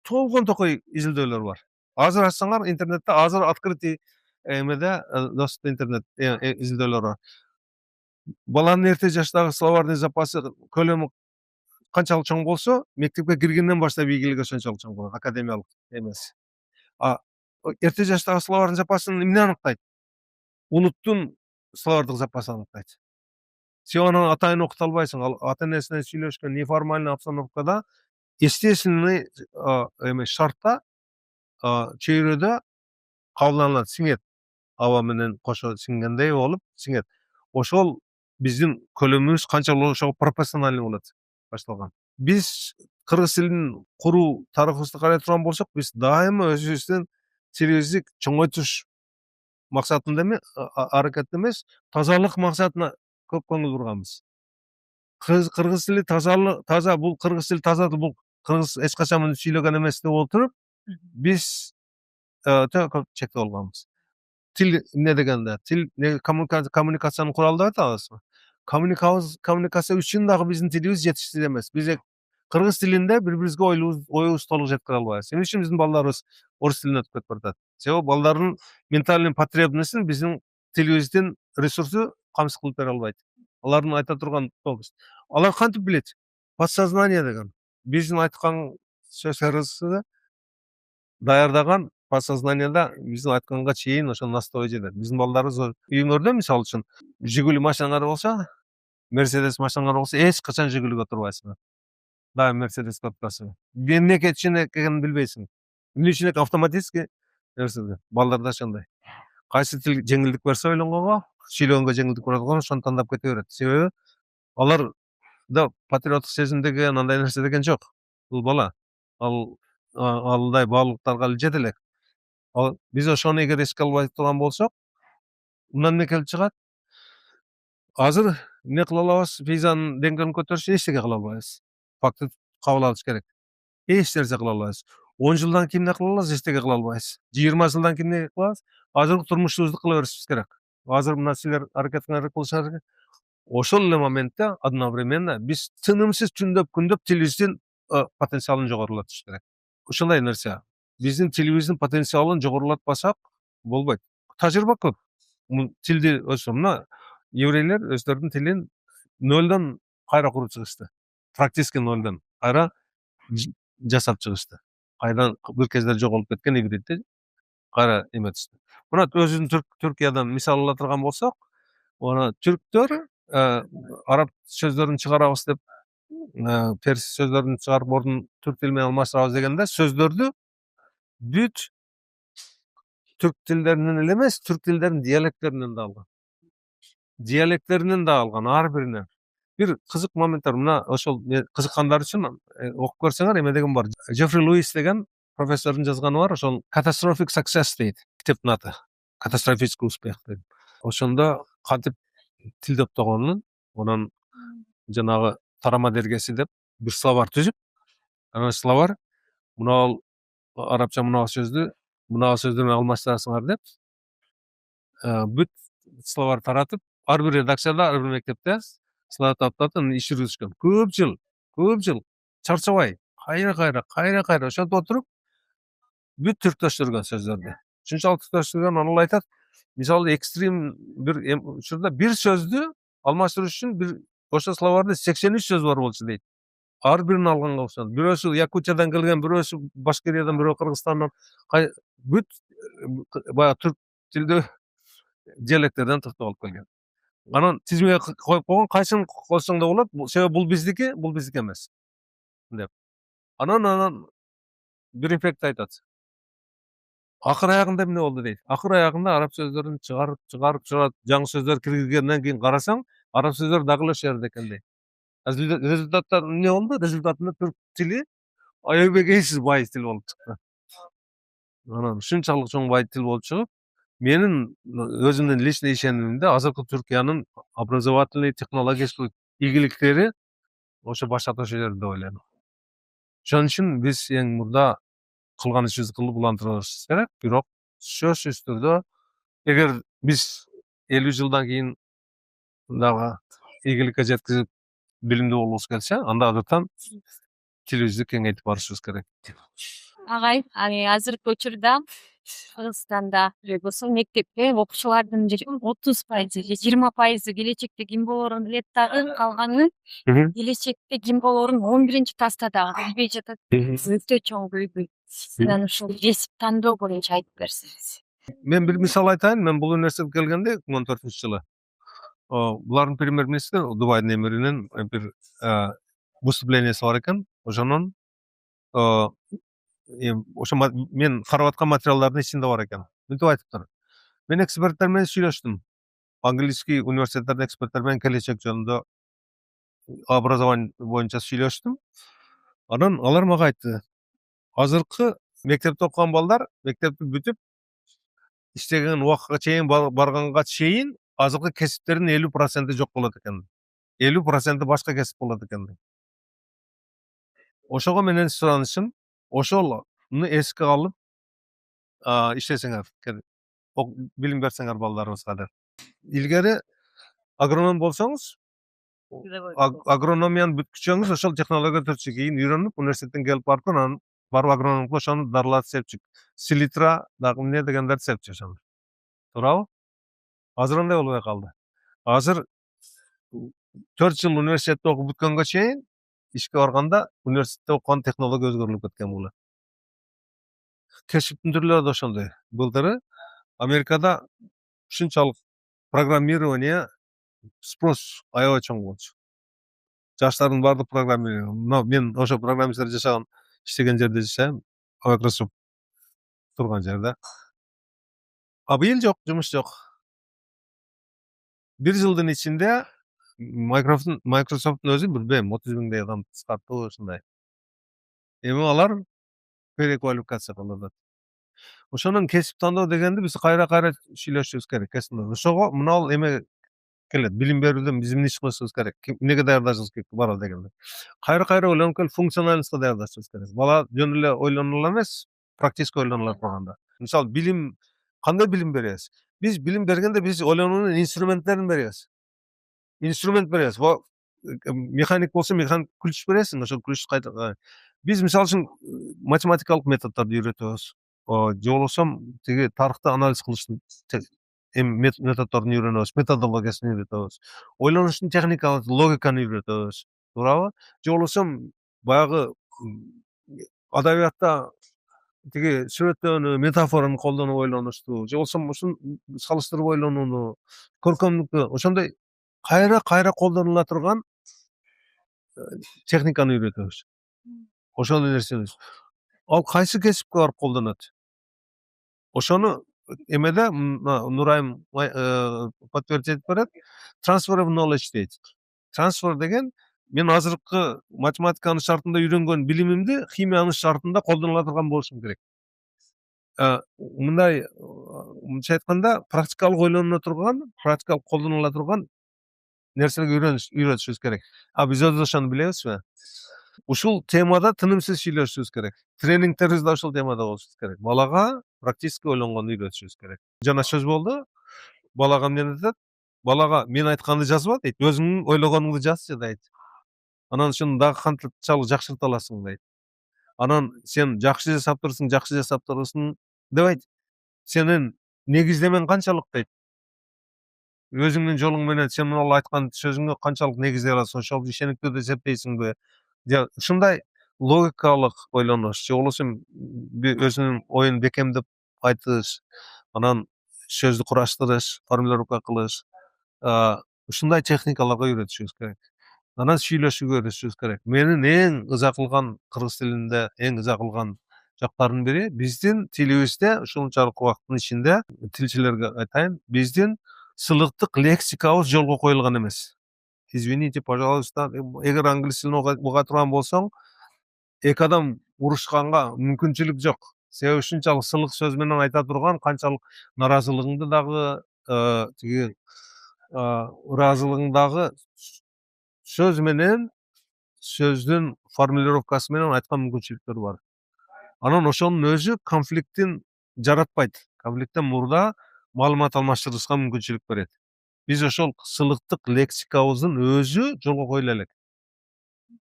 Speaker 2: Толгон токой изилдөөлөр бар. Азыр ачсаңар интернетте, азыр открытый эмеде доступта интернет изилдөөлөр бар. Баланын эрте жаштагы словарный запасы көлөмү канчалык чоң болсо, мектепке киргенден баштап ийгилиги ошончолук чоң болот, академиялык эмес. Эрте жаштагы словарный запасын эмне аныктайт? Улуттун словардык запасы аныктайт. Сен аны атайын окута албайсың, ал ата энесине сүйлөшкөн неформальный обстановкада, естественный шартта, чөйрөдө кабылданат, сиңет. Аба менен кошо сиңгендей болуп, сиңет. Ошол биздин көлөмүбүз канчалык ошого пропорциональный болот башталган. Биз кыргыз тилин куруу тарыхыбызды карай турган болсок, биз дайыма өзүбүздүн тилибизди чоңойтуш максатында аракетте эмес, тазалык максатына көп көңүл бурганбыз. Кыргыз тили таза, бул кыргыз тили таза, бул кыргыз эч качан муну сүйлөгөн эмес деп отуруп, биз көп чектеп алганбыз. Тил эмне дегенде? Тил коммуникациянын куралы деп атабызбы? Коммуникация үчүн дагы биздин тилибиз жетиштүү эмес. Биз кыргыз тилинде бири-бирибизге оюбузду толук жеткире албайбыз. Эмне үчүн биздин балдарыбыз орус тилине өтүп кетип баратат? Себеби балдардын ментальный потребностун биздин тилибиздин ресурсу камсыз кылып бере албайт. Алардын айта турган тобуз. Алар кантип билет? Подсознание деген. Биздин айткан сөздөрүбүздү даярдаган подсознаниеда биздин айтканга чейин ошо настрой жетет. Биздин балдарыбыз үйүңөрдө мисалы үчүн Жигули машиналар болсо, Мерседес машиналар болсо, эч качан Жигулиге отурбайсың. Дайым Мерседеске отурасың. Эмне экенин билбейсиң. Эмне үчүн автоматически нерсе. Балдарда ошондой. Кайсы тил жеңилдик берсе ойлонгонго, сүйлөгөнгө жеңилдик берет, ошону тандап кете берет. Себеби аларда патриоттук сезим деген андай нерсе деген жок. Бул бала алдай баалыктарга эле жете элек. Биз ошону эгер эске албай турган болсок, мындан эмне келип чыгат? Азыр эмне кыла алабыз? Визанын деңгээлин көтөрүш эчтеке кыла албайбыз. Факты кабыл алыш керек. Эч нерсе кыла албайбыз. 10 жылдан кийин эмне кыла алабыз? Эчтеке кыла албайбыз. 20 жылдан кийин эмне кылабыз? Азыркы турмушубузду кыла беришибиз керек. Азыр мына силер аракетиңерди кылышыңар керек. Ошол эле моментте одновременно биз тынымсыз күндөп тилибиздин потенциалын жогорулатыш керек. Ушундай нерсе. Биздин тилибиздин потенциалын жогорулатпасак болбойт. Тажрыйба көп. Тилди мына еврейлер өздөрүнүн тилин нөлдөн кайра куруп чыгышты. Практически нөлдөн кайра жасап чыгышты. Кайрадан бир кездер жоголуп кеткен ивритти кайра эметишти. Мына өзүбүздүн Түркиядан мисал ала турган болсок, аны түрктөр араб сөздөрүн чыгарабыз деп, перс сөздөрүн чыгарып ордун түрк тили менен алмаштырабыз дегенде, сөздөрдү бүт түрк тилдеринен эле эмес, түрк тилдеринин диалекттеринен да алган. Диалекттеринен да алган ар биринен. Бир кызык моменттер, мына ошол кызыккандар үчүн окуп көрсөңөр, эме деген бар. Джеффри Луис деген профессордун жазганы бар, ошол Catastrophic Success дейт. Китептин аты. Катастрофический успех дейт. Ошондо кантип тил топтогонун, анан жанагы тарама дергеси деп бир словарь түзүп, анан словарь мына арабча мына сөздү мына сөздөр менен алмаштырасыңар деп, бүт словарь таратып, ар бир редакцияда, ар бир мектепте словарь таптатын иш жүргүзүшкөн. Көп жыл чарчабай, кайра ошентип отуруп бүт түрктөштүргөн сөздөрдү. Ушунчалык түрктөштүргөн, анан ал айтат, мисалы экстрим бир учурда бир сөздү алмаштырыш үчүн бир ошол словарьда 83 сөз бар болчу дейт. Ар бирин алганга окшош. Бирөөсү Якутиядан келген, бирөөсү Башкириядан, бирөө Кыргызстандан, бүт баягы түрк тилдүү диалекттерден топтоп алып келген. Анан тизмеге коюп койгон, кайсын койсоң да болот. Себеби бул биздики эмес деп. Анан бир эффект айтат. Акыр аягында эмне болду дейт. Акыр аягында араб сөздөрүн чыгарып жаңы сөздөр киргизгенден кийин карасаң, араб сөздөр дагы эле ошол жерде экен дейт. Результатта эмне болду? Результатында түрк тили аябай кейсиз бай тил болуп чыкты. Анан ушунчалык чоң бай тил болуп чыгып, менин өзүмдүн личный ишенимимде азыркы Түркиянын образовательный, технологический ийгиликтери ошо башат ошол жерде деп ойлойм. Ошон үчүн биз эң мурда кылган ишибизди кылып улантырышыбыз керек. Бирок сөзсүз түрдө эгер биз 50 жылдан кийин дагы ийгиликке жеткизип билимдүү болгубуз келсе, анда азыртан тилибизди кеңейтип барышыбыз керек.
Speaker 4: Агай, азыркы учурда Кыргызстанда же болсо мектепте окуучулардын 30% же 20% келечекте ким болоорун билет дагы, калганы келечекте ким болоорун 11-класста дагы билбей жатат. Өтө чоң көйгөй. Анан ушул кесип тандоо боюнча айтып берсеңиз.
Speaker 2: Мен бир мисал айтайын. Мен бул университетке келгенде 2014-жылы булардын премьер-министри Дубайдын эмиринин бир выступлениеси бар экен. Ошонун ошо мен карап аткан материалдардын ичинде бар экен. Мынтип айтыптыр. Мен эксперттер менен сүйлөштүм. Английский университеттердин эксперттер менен келечек жөнүндө образование боюнча сүйлөштүм. Анан алар мага айтты. Азыркы мектепте окуган балдар мектепти бүтүп иштеген убакытка чейин барганга чейин азыркы кесиптердин 50% жок болот экен. 50% башка кесип болот экен. Ошого менен суранышым, ошону эске алып иштесеңер, билим берсеңер балдарыбызга деп. Илгери агроном болсоңуз, агрономияны бүткүчөңүз ошол технология төртчү кийин үйрөнүп, университеттен келип барып, анан барып агрономдук ошону дарыларды сепчү. Селитра дагы эмне дегендерди сепчү ошону. Туурабы? Азыр андай болбой калды. Азыр 4 жыл университетте окуп бүткөнгө чейин ишке барганда университетте окуган технология өзгөрүлүп кеткен болот. Кесиптин түрлөрү да ошондой. Былтыры Америкада ушунчалык программирование спрос аябай чоң болчу. Жаштардын баардык программирование. Мен ошо программисттер жашаган, иштеген жерде жашайм. Microsoft турган жерде. Быйыл жок, жумуш жок. 1 жылдын ичинде Microsoft'un өзү билбейм 30 миңдей адам кыскартты ушундай. Эми алар переквалификация кылып. Ошонун кесип тандоо дегенди биз кайра сүйлөшүбүз керек. Ошого мына эме келет. Билим берүүдөн биз эмне иш кылышыбыз керек? Эмнеге даярдашыбыз керек бара дегенде. Кайра ойлонуп келип функциональностько даярдашыбыз керек. Бала жөн эле ойлоно эле эмес, практически ойлоно турганда. Мисалы билим, кандай билим беребиз? Биз билим бергенде биз ойлонуунун инструменттерин беребиз. Инструмент беребиз. Механик болсо механик ключ бересиң, ошол ключ кайта. Биз мисалы үчүн математикалык методдорду үйрөтөбүз. Же болбосо тиги тарыхты анализ кылыштын методдорун үйрөнөбүз, методологиясын үйрөтөбүз. Ойлонуштун техникалык логиканы үйрөтөбүз. Туурабы? Же болбосо баягы адабиятта тиги сүрөттөөнү, метафораны колдонуп ойлонушту, же болбосо ушун салыштырып ойлонууну, көркөмдүктү, ошондой кайра колдонула турган техниканы үйрөтөбүз. Ошону нерсебиз. Ал кайсы кесипке барып колдонот? Ошону эмеде Нурайым подтверждать берет. Transfer of knowledge дейт. Transfer деген мен азыркы математиканын шартында үйрөнгөн билимимди химиянын шартында колдонула турган болушум керек. Мындай айтканда практикалык ойлонула турган, практикалык колдонула турган нерселерге үйрөтүшүбүз керек. Биз өзүбүз ошону билебизби? Ушул темада тынымсыз сүйлөшүшүбүз керек. Тренингтерибиз да ушул темада болушу керек. Балага практически ойлонгонду үйрөтүшүбүз керек. Жана сөз болду. Балага эмне айтат? Балага мен айтканды жазба дейт. Өзүңдүн ойлогонуңду жазчы дейт. Анан ушуну дагы канчалык жакшырта аласың дейт. Анан сен жакшы жасап турасың дебейт. Сенин негиздемең канчалык дейт. Өзүңдүн жолуң менен сен мына айткан сөзүңө канчалык негиздей аласың, ошол ишениктүү деп эсептейсиңби? Ушундай логикалык ойлонуш, же болбосо өзүнүн оюн бекемдеп айтыш, анан сөздү кураштырыш, формулировка кылыш, ушундай техникаларга үйрөтүшүбүз керек. Анан сүйлөшүүгө үйрөтүшүбүз керек. Менин эң ыза кылган кыргыз тилинде эң ыза кылган жактардын бири биздин тилибизде ушунчалык убакыттын ичинде тилчилерге айтайын, биздин сылыктык лексикабыз жолго коюлган эмес. Извините, пожалуйста, эгер англис тилин уга турган болсоң, эки адам урушканга мүмкүнчүлүк жок. Себеби ушунчалык сылык сөз менен айта турган, канчалык наразылыгыңды дагы тиги ыраазылыгыңдагы сөз менен сөздүн формулировкасы менен айткан мүмкүнчүлүктөр бар. Анан ошонун өзү конфликттин жаратпайт. Конфликттен мурда маалымат алмаштырышка мүмкүнчүлүк берет. Биз ошол сылыктык лексикабыздын өзү жолго коюла элек.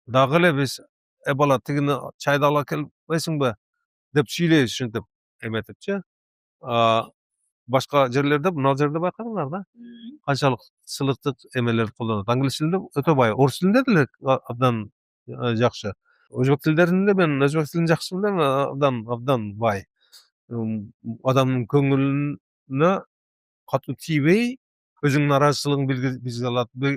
Speaker 2: Дагы эле биз бала тигини чайды ала келбейсиңби деп сүйлөйбүз ушинтип эметипчи. Башка жерлерде, мына жерде байкадыңар да, канчалык сылыктык эмелер колдонот. Англис тилинде өтө бай, орус тилинде деле абдан жакшы. Өзбек тилдеринде мен өзбек тилин жакшы билем, абдан бай. Адамдын көңүлүнө катуу тийбей, өзүнүн наразычылыгын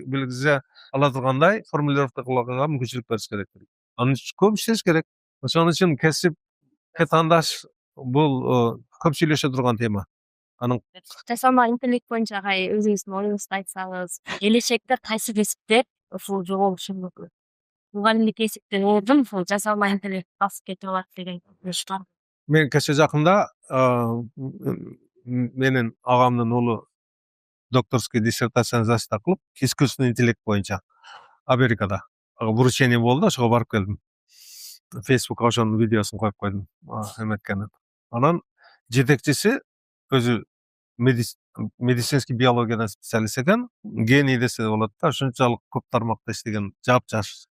Speaker 2: билгизе ала тургандай формулировка кылганга мүмкүнчүлүк бериш керек. Анын үчүн көп иштеш керек. Ошон үчүн кесипке тандаш бул көп сүйлөшө турган тема. Анын
Speaker 4: Жасалма интеллект боюнча өзүңүздүн оюңузду айтсаңыз, келечекте кайсы кесиптер ушул жоголушу мүмкүн? Мугалимдик кесиптен ордун ушул жасалма интеллект басып кетип алат деген көрүш бар.
Speaker 2: Мен кече жакында менин агамдын уулу докторский диссертацияны защита кылып, искусственный интеллект боюнча Америкада вручение болду, ошого барып келдим. Facebook'ка ошонун видеосун коюп койдум, эметкенин. Анан жетекчиси өзү медицинский биологиядан специалист экен, гений десе болот да, ушунчалык көп тармакта иштеген жапжаш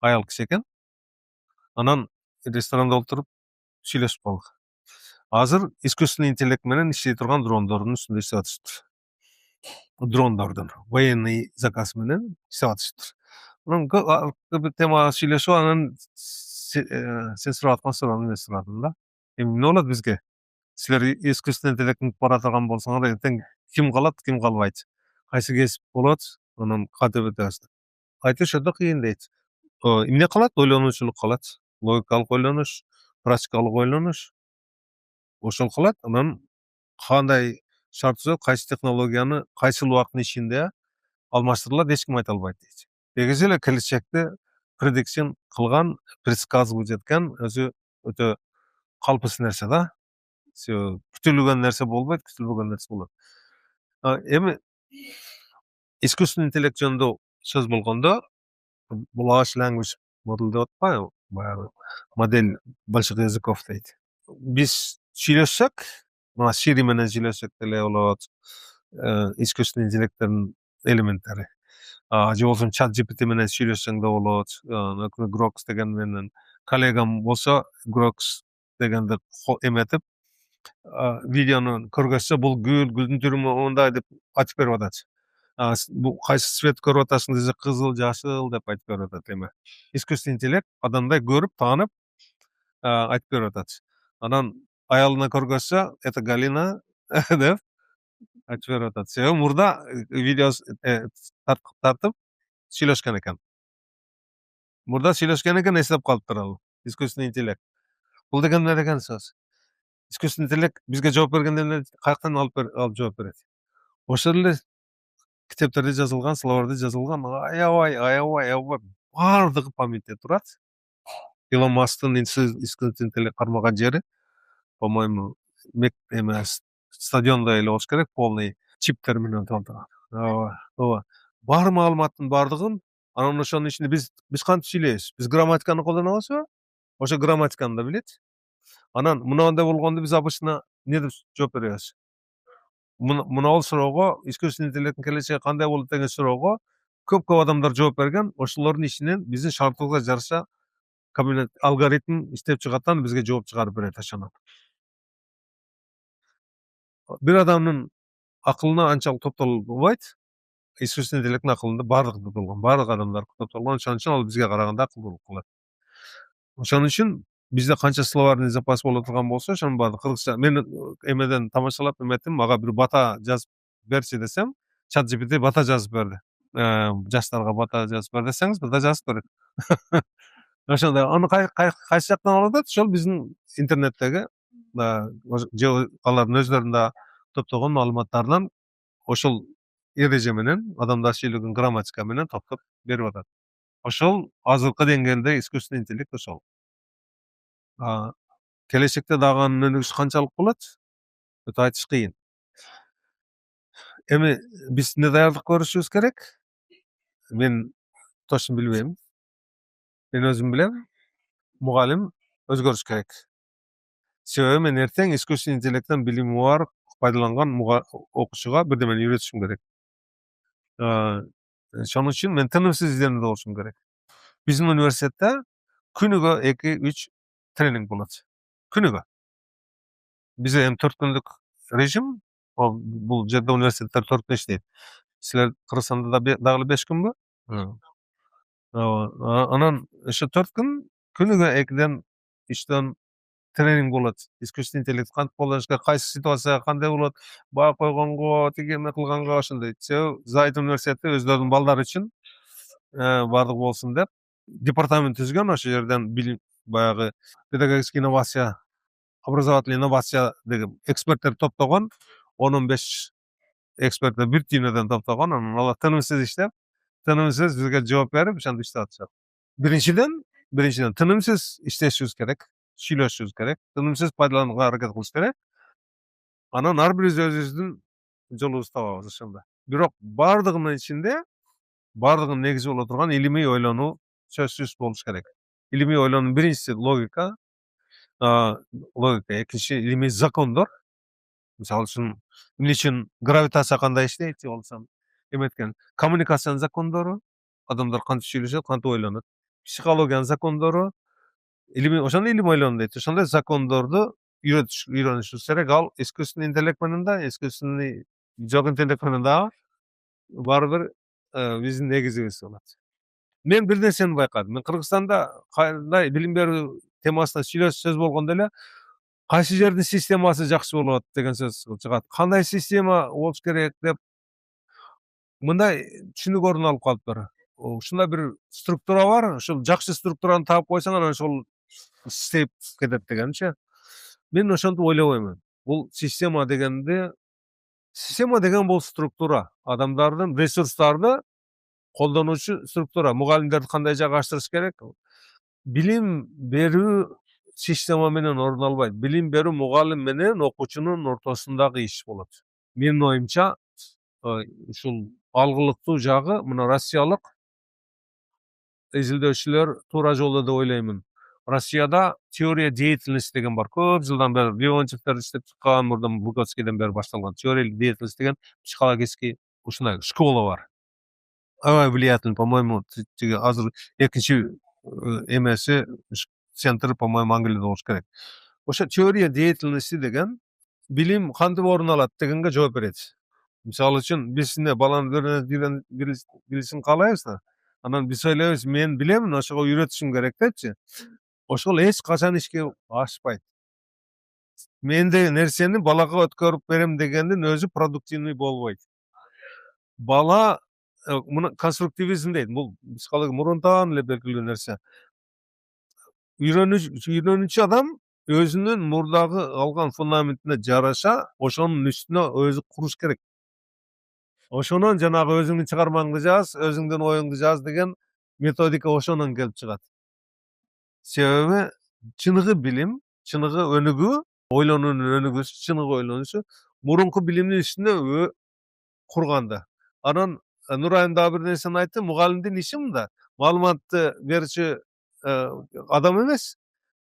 Speaker 2: аял киши экен. Анан ресторанда отуруп сүйлөшүп калдык. Азыр искусственный интеллект менен иштей турган дрондордун үстүндө иштеп атышыптыр. Дрондордун военный заказ менен иштеп атышыптыр. Анан көп тема сүйлөшүп, анан сен сурап аткан суроону мен сурадым да. Эмне болот бизге? Силер искусственный интеллектин бара турган болсоңор, эртең ким калат, ким калбайт? Кайсы кесип болот? Анан кантип өтөбүз? Айтыш өтө кыйын дейт. Эмне калат? Ойлонуучулук калат. Логикалык ойлонуш, практикалык ойлонуш. Ошол калат. Анан кандай шарт түзөт, кайсы технологияны кайсы убакыттын ичинде алмаштырылат, эч ким айта албайт дейт. Негизи эле келечекти предикшн кылган, предсказывать эткен өзү өтө калпсыз нерсе да. Күтүлгөн нерсе болбойт, күтүлбөгөн нерсе болот. Эми искусственный интеллект жөнүндө сөз болгондо, large language model деп атпайбы? Баягы модель больших языков дейт. Биз сүйлөшсөк, мына Siri менен сүйлөшсөк деле болот. Искусственный интеллекттин элементтери. Же болбосо ChatGPT менен сүйлөшсөң да болот. Grox деген менен коллегам болсо, Grox дегенди эметип, видеону көргөзсө, бул гүлдүн түрү мындай деп айтып берип атат. Бул кайсы цвет көрүп атасың десе, кызыл, жашыл деп айтып берип атат эми. Искусственный интеллект адамдай көрүп, таанып айтып берип атат. Анан аялына көргөзсө, это Галина деп айтып берип атат. Себеби мурда видео тартып сүйлөшкөн экен. Мурда сүйлөшкөн экен, эстеп калыптыр ал. Искусственный интеллект. Бул деген эмне деген сөз? Искусственный интеллект бизге жооп бергенде каяктан алып жооп берет? Ошол эле китептерде жазылган, словарда жазылган аябай бардыгы памятте турат. Илон Масктын искусственный интеллект кармаган жери, по-моему, стадиондой эле болуш керек, полный чиптер менен толтурган. Ооба. Бар маалыматтын бардыгын, анан ошонун ичинде биз кантип сүйлөйбүз? Биз грамматиканы колдоно алабызбы? Ошо грамматиканы да билет. Анан мынандай болгондо биз обычно эмне деп жооп беребиз? Мына суроого, искусственный интеллекттин келечеги кандай болот деген суроого көп адамдар жооп берген. Ошолордун ичинен биздин шартыбызга жараша алгоритм иштеп чыгат, бизге жооп чыгарып берет ошону. Бир адамдын акылына анчалык топтолбойт. Искусственный интеллекттин акылында бардыгы топтолгон, бардык адамдар топтолгон. Ошон үчүн ал бизге караганда акылдуулук кылат. Ошон үчүн бизде канча словарный запас боло турган болсо, ошонун баары кыргызча мен эмеден тамашалап эметим, мага бир бата жазып берчи десем, ChatGPT бата жазып берди. жаштарга бата жазып бер десеңиз, бата жазып берет. Ошондой аны кайсы жактан алып атат? Ошол биздин интернеттеги же алардын өзлөрүнүн топтогон маалыматтарынан ошол эреже менен адамдар сүйлөгөн грамматика менен топтоп берип атат. Ошол азыркы деңгээлде искусственный интеллект ошол. Келечекте дагы анын өнүгүшү канчалык болот? Өтө айтыш кыйын. Эми биз эмне даярдык көрүшүбүз керек? Мен точно билбейм. Мен өзүм билем. Мугалим өзгөрүш керек. Себеби мен эртең искусственный интеллекттен билими бар пайдаланган окуучуга бирдемени үйрөтүшүм керек. Ошон үчүн мен тынымсыз изденүүдө болушум керек. Биздин университетте күнүгө 2-3 тренинг болот. Күнүгө. Бизде эми 4 күндүк режим, бул жерде университеттер 4 күн иштейт. Силер Кыргызстанда дагы эле 5 күнбү? Анан ошо 4 күн күнүгө 2ден 3төн тренинг болот. Искусственный интеллект кантип колдонуш керек, кайсы ситуацияга кандай болот, баа койгонго, тиги эме кылганга ошондой. Себеби Зайыт университети өзлөрүнүн балдары үчүн бардыгы болсун деп департамент түзгөн. Ошол жерден билим баягы педагогический инновация, образовательный инновация деген эксперттерди топтогон, 10-15 экспертти бир түйнөдөн топтогон. Анан алар тынымсыз иштеп, тынымсыз бизге жооп берип, ошентип иштеп атышат. Биринчиден тынымсыз иштешибиз керек, сүйлөшүшүбүз керек, тынымсыз пайдаланууга аракет кылыш керек. Анан ар бирибиз өзүбүздүн жолубузду табабыз ошондо. Бирок бардыгынын ичинде, бардыгынын негизи боло турган илимий ойлонуу сөзсүз болуш керек. Илимий ойлонуунун биринчиси логика, экинчиси илимий закондор. Мисалы үчүн, эмне үчүн гравитация кандай иштейт же болбосо эметкен коммуникациянын закондору, адамдар кантип сүйлөшөт, кантип ойлонот. Психологиянын закондору, ошону илимий ойлонуу дейт. Ошондой закондорду үйрөнүшүбүз керек. Ал искусственный интеллект менен да, искусственный жок интеллект менен дагы баары бир биздин негизибиз болот. Мен бир нерсени байкадым. Мен Кыргызстанда кандай билим берүү темасына сөз болгондо эле кайсы жердин системасы жакшы болот деген сөз чыгат. Кандай система болуш керек деп мындай түшүнүк орун алып калыптыр. Ушундай бир структура бар, ошол жакшы структураны таап койсоң, анан ошол иштеп кетет дегенчи. Мен ошентип ойлобоймун. Бул система деген бул структура, адамдардын ресурстарды колдонуучу структура. Мугалимдерди кандай жайгаштырыш керек? Билим берүү система менен орун албайт. Билим берүү мугалим менен окуучунун ортосундагы иш болот. Менин оюмча, ушул алгылыктуу жагы мына Россиялык изилдөөчүлөр туура жолдо деп ойлоймун. Россияда теория деятельности деген бар. Көп жылдан бери Леонтьевдер иштеп чыккан, мурдан Выготскийден бери башталган теория деятельности деген психологический ушундай школа бар. Аябай влиятельный, по-моему, тиги азыр экинчи эмеси центр, по-моему, Англияда болуш керек. Ошо теория деятельности деген билим кантип орун алат дегенге жооп берет. Мисалы үчүн, биз баланын билишин каалайбыз да. Анан биз ойлойбуз, мен билем, ошого үйрөтүшүм керек депчи. Ошол эч качан ишке ашпайт. Мен деген нерсени балага өткөрүп берем дегендин өзү продуктивный болбойт. Бала муну конструктивизм дейт. Бул психология мурунтан эле белгилүү нерсе. Үйрөнүүчү адам өзүнүн мурдагы алган фундаментине жараша ошонун үстүнө өзү куруш керек. Ошонон жанагы өзүңдүн чыгармаңды жаз, өзүңдүн оюңду жаз деген методика ошонон келип чыгат. Себеби чыныгы билим, чыныгы өнүгүү, ойлонуунун өнүгүүсү, чыныгы ойлонушу мурунку билимдин үстүнө курганда. Анан Нурайым дагы бир нерсени айтты, мугалимдин иши мында маалыматты берүүчү адам эмес,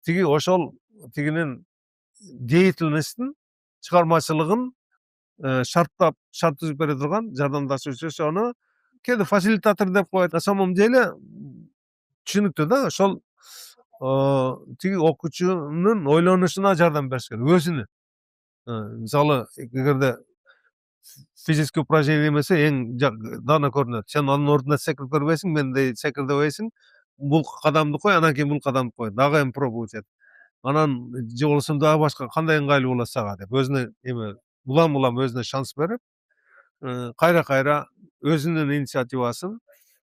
Speaker 2: тиги ошол тигинин деятельностин, чыгармачылыгын шарт түзүп бере турган жардамдашуучу, ошону кээде фасилитатор деп коет. На самом деле түшүнүктүү да, ошол тиги окуучунун ойлонушуна жардам бериш керек, өзүнүн. Мисалы, эгерде физический упражнение эмесе эң даана көрүнөт. Сен анын ордуна секирип көрбөйсүң, мендей секирдебейсиң. Бул кадамды кой, анан кийин бул кадамды кой. Дагы эми пробовать эт. Анан же болбосо дагы башка кандай ыңгайлуу болот сага деп өзүнө эме улам өзүнө шанс берип, кайра özünün inisiativaсын.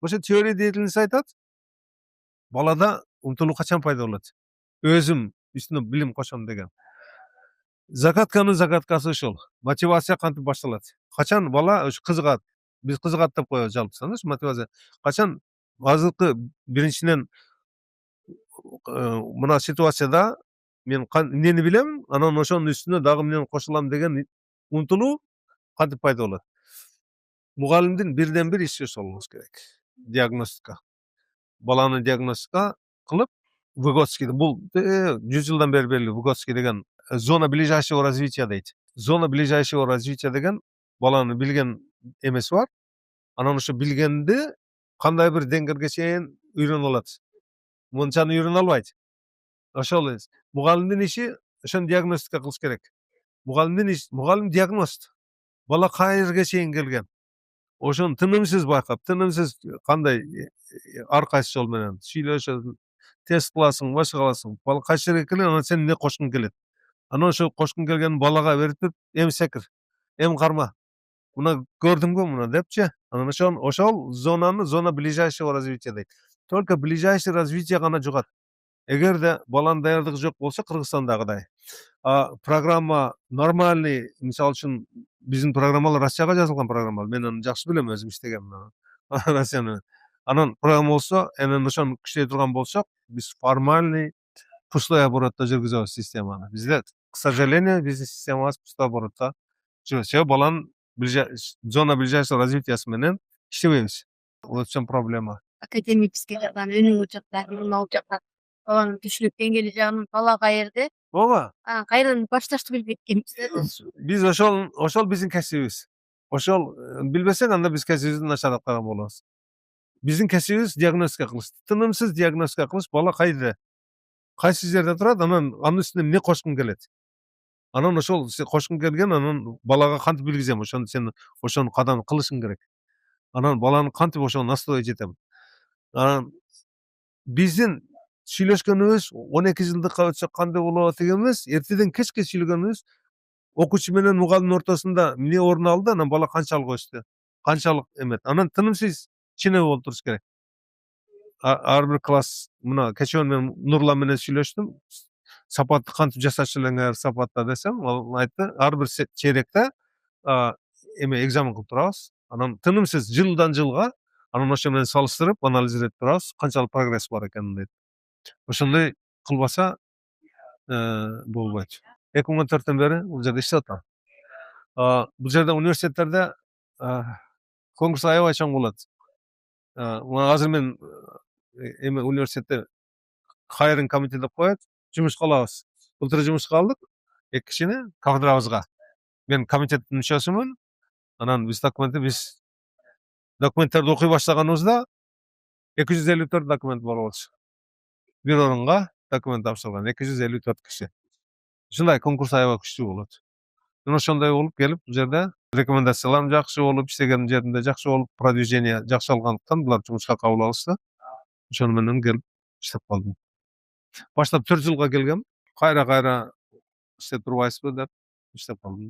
Speaker 2: Ошо теория деятельность айтат. Балада умтулуу качан пайда болот? Өзүм үстүнө билим кошом деген. Загадканын загадкасы ошол. Мотивация кантип башталат? Качан бала ушу кызыгат? Биз кызыгат деп коебуз жалпысынан, мотивация. Качан азыркы биринчиден мына ситуацияда мен эмнени билем, анан ошонун үстүнө дагы эмнени кошулам деген умтулуу кантип пайда болот? Мугалимдин бирден бир иши ошол болуш керек. Диагностика. Баланы диагностика кылып, Выготский бул 100 жылдан бери белгилүү Выготский деген зона ближайшего развития дейт. Зона ближайшего развития деген баланын билген эмеси бар. Анан ошо билгенди кандай бир деңгээлге чейин үйрөнүп алат. Мынчаны үйрөнө албайт. Ошол мугалимдин иши ошону диагностика кылыш керек. Мугалим диагност. Бала кай жерге чейин келген. Ошону тынымсыз байкап, тынымсыз кандай ар кайсы жол менен сүйлөшөсүң, тест кыласың, башка кыласың. Бала кайсы жерге келген, анан сен эмне кошкуң келет? Анан ошо кошкуң келгенин балага берип туруп, эми секир, эми карма. Мына көрдүңбү мына депчи. Анан ошол зона ближайшего развития дейт. Только ближайший развитие гана жугат. Эгерде баланын даярдыгы жок болсо, Кыргызстандагыдай, программа нормальный, мисалы үчүн биздин программалар Россияга жазылган программа. Мен аны жакшы билем, өзүм иштегем. Россияны. Анан программа болсо, анан ошону күчөй турган болсок, биз формальный пустой оборотто жүргүзөбүз системаны. Бизде, к сожалению, биздин системабыз пустой оборотто жүрөт. Себеби баланын зона ближайшего развитиясы менен иштебейбиз. Вот в чем проблема.
Speaker 1: Академический жактан өнүгүү жактан, билим алуу жактан баланын түшүнүк деңгээли жагынан бала каерде?
Speaker 2: Ооба.
Speaker 1: Кайрадан башташты билбей экенбиз.
Speaker 2: Биз ошол биздин кесибибиз. Ошол билбесек, анда биз кесибибизди начар аткарган болобуз. Биздин кесибибиз диагностика кылыш. Тынымсыз диагностика кылыш, бала кайда, кайсы жерде турат, анан анын үстүнө эмне кошкуң келет? Анан ошол кошкуң келген, анан балага кантип билгизем, ошону сен ошону кадан кылышың керек. Анан баланы кантип ошону настроить этем? Анан биздин сүйлөшкөнүбүз 12 жылдыкка өтсөк кандай болот дегенбиз, эртеден кечке сүйлөгөнүбүз окуучу менен мугалимдин ортосунда эмне орун алды, анан бала канчалык өстү, канчалык эмет. Анан тынымсыз ченеме болуп туруш керек. Ар бир класс мына кечээ мен Нурлан менен сүйлөштүм. Сапатты кантип жасашы элеңер сапатта десем, ал айтты, ар бир чейректе экзамен кылып турабыз. Анан тынымсыз жылдан жылга, анан ошо менен салыштырып, анализдеп турабыз, канчалык прогресс бар экенин дейт. Ошондой кылбаса болбойт. 2014төн бери бул жерде иштеп атам. Бул жерде университеттерде конкурс аябай чоң болот. Азыр мен эми университетте хайринг комитет деп коет, жумушка алабыз. Былтыр жумушка алдык 2 кишини кафедрабызга. Мен комитеттин мүчөсүмүн. Анан биз документтерди окуй баштаганыбызда 254 документ бар болчу. Бир орунга документ тапшырылган 254 киши. Ушундай конкурс аябай күчтүү болот. Мен ошондой болуп келип, бул жерде рекомендацияларым жакшы болуп, иштеген жеримде жакшы болуп, продвижение жакшы алгандыктан булар жумушка кабыл алышты. Ошону менен келип иштеп калдым. Баштап 4 жылга келгем. Кайра иштеп турбайсызбы деп иштеп калдым да.